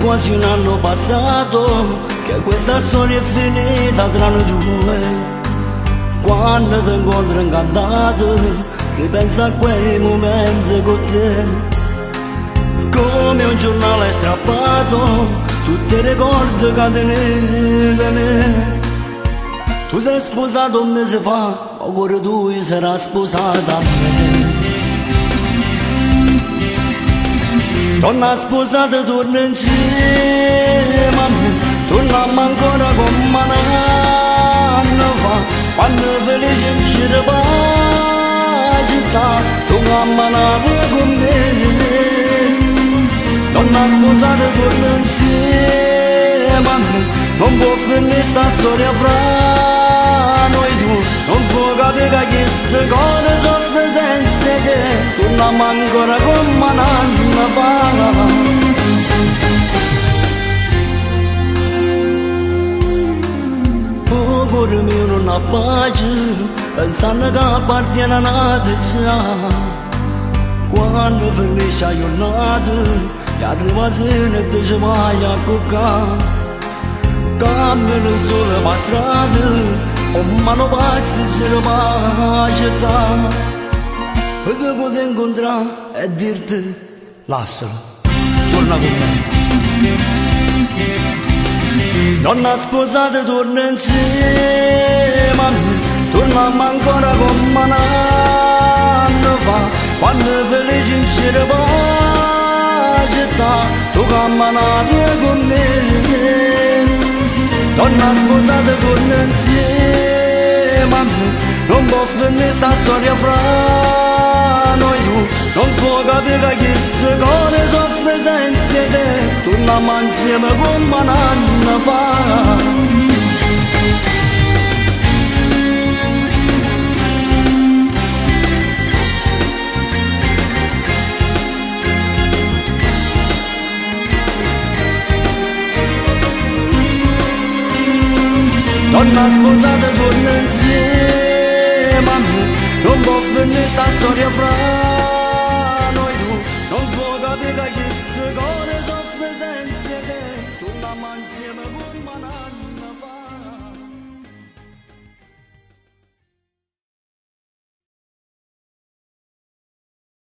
quasi un anno passato che questa storia è finita tra noi due. Quando ti incontro incantato, ripenso a quei momenti con te. Come un giornale strappato, tutti i ricordi che tenevi a me. Tu ti hai sposato un mese fa, ora tu sarai sposata a me. Donna sposata torna insieme a me, torniamo ancora come un anno fa, quando felice in giro per la città, torniamo a via con me. Donna sposata torna insieme a me, non può finire sta storia fra noi due, non può capire che queste cose soffre senza te, torniamo ancora come un anno fa. Oh, cuore mio non ha pace, pensando che appartiene a nata già. Quando finisce la giornata, e arriva la sera e ti ci vai a coccare. Cambiano solo per strada, un mano pazzo gira per la città. E ti potrei incontrare e dirti, lascialo, torna con me. Donna sposata torna insieme a me, torniamo ancora come un anno fa, quando felice in giro per la città, tu cammina via con me. Donna sposata torna insieme a me, non può finire sta storia fra noi due, non può capire che queste cose soffre senza te, torniamo insieme come un anno fa. Donna sposata torna insieme a me, non può finire sta storia fra